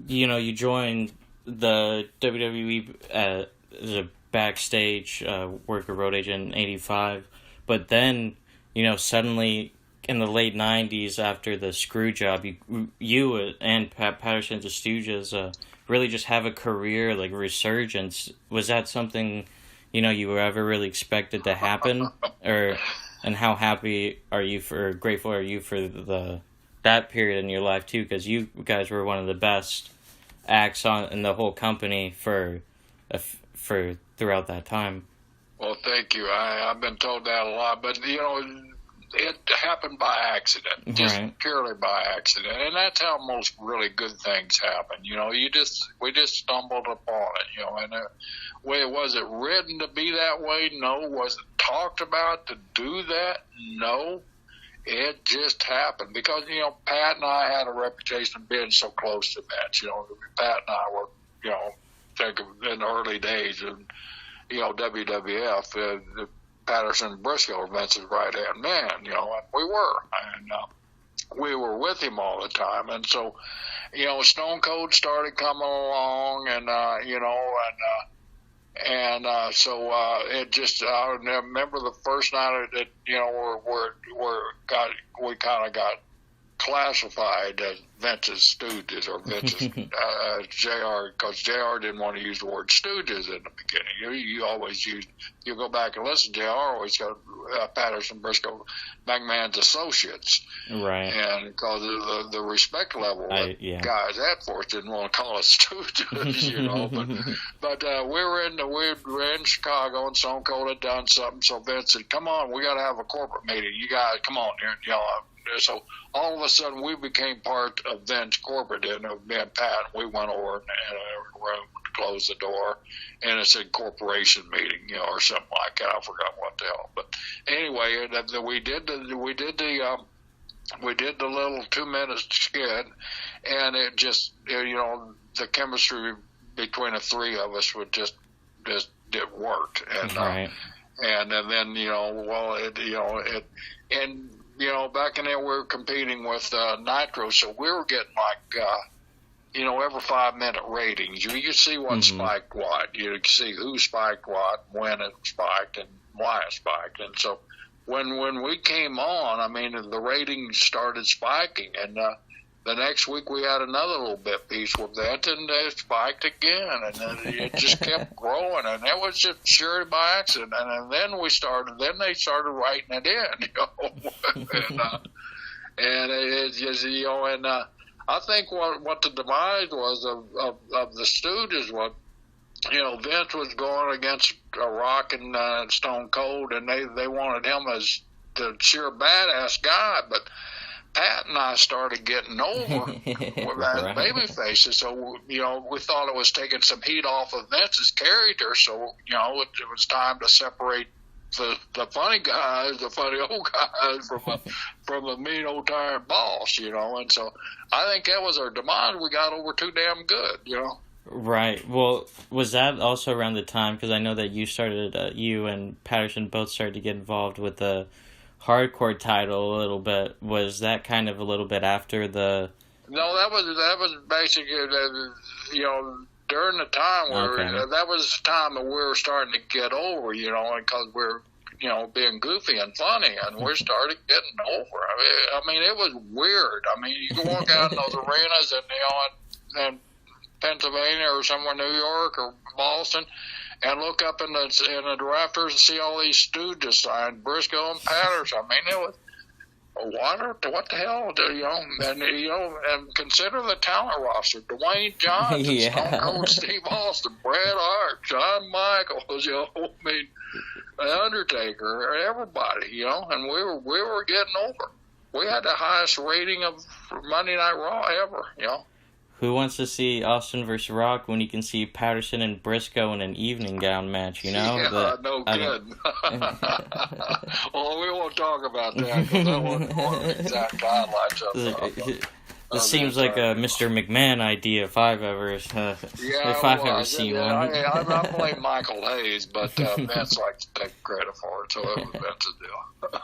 you joined the WWE as a backstage worker, road agent in '85, but then, suddenly in the late '90s, after the screw job, you and Pat Patterson, the Stooges, really just have a career, like, resurgence. Was that something, you were ever really expected to happen? And how grateful are you for that period in your life, too? Because you guys were one of the best acts in the whole company for throughout that time. Well, thank you. I've been told that a lot, but it happened by accident, just purely by accident, and that's how most really good things happen. We just stumbled upon it. And was it written to be that way? No. Was it talked about to do that? No. It just happened because Pat and I had a reputation of being so close to Vince. Pat and I were think of in the early days of WWF. Patterson Brisco, Vince's right-hand man, and we were with him all the time. And so, Stone Cold started coming along, and, so it just, I remember the first night that, we kind of got classified as Vince's Stooges or Vince's JR, because JR didn't want to use the word Stooges in the beginning. You always you go back and listen, JR always got Patterson, Brisco, McMahon's associates. Right. And because of the respect level that guys at Force didn't want to call us Stooges, but we were in Chicago, and Stone Cold had done something, so Vince said, come on, we got to have a corporate meeting. You guys, come on here and yell out. So all of a sudden, we became part of Vince corporate, and me and Pat, we went over in a room to close the door, and it said corporation meeting, or something like that. I forgot what the hell. But anyway, we did the little 2-minute skit, and it just the chemistry between the three of us would just it worked, and and then back in there we were competing with Nitro, so we were getting like, every 5-minute ratings. You see what spiked what. You see who spiked what, when it spiked, and why it spiked. And so when we came on, the ratings started spiking, and the next week we had another little bit piece with that, and it spiked again, and then it just kept growing, and it was just purely by accident. And then they started writing it in, and it's just, and I think what the demise was of the Stooges was, Vince was going against Rock and Stone Cold, and they wanted him as the sheer badass guy, but Pat and I started getting over with that baby faces, so we thought it was taking some heat off of Vince's character. So it was time to separate the funny guys, the funny old guys, from the mean old tired boss. And so I think that was our demise. We got over too damn good. Right. Well, was that also around the time? Because I know that you and Patterson both started to get involved with the hardcore title a little bit. Was that kind of a little bit after the? No, that was basically during the time where that was the time that we were starting to get over, because we're being goofy and funny, and we started getting over. I mean, it was weird. You can walk out in those arenas in Pennsylvania or somewhere, New York or Boston, and look up in the rafters and see all these Stooges signed, Brisco and Patterson. It was what the hell, and consider the talent roster: Dwayne Johnson, Stone Cold Steve Austin, Bret Hart, Shawn Michaels, The Undertaker, everybody, and we were getting over. We had the highest rating of Monday Night Raw ever, Who wants to see Austin versus Rock when you can see Patterson and Brisco in an evening gown match, Yeah, no kidding. Well, we won't talk about that, because I want the exact highlights of it. This seems like a Mr. McMahon idea if I've ever seen one. I blame Michael Hayes, but Vince likes to take credit for it, so it was Vince's deal.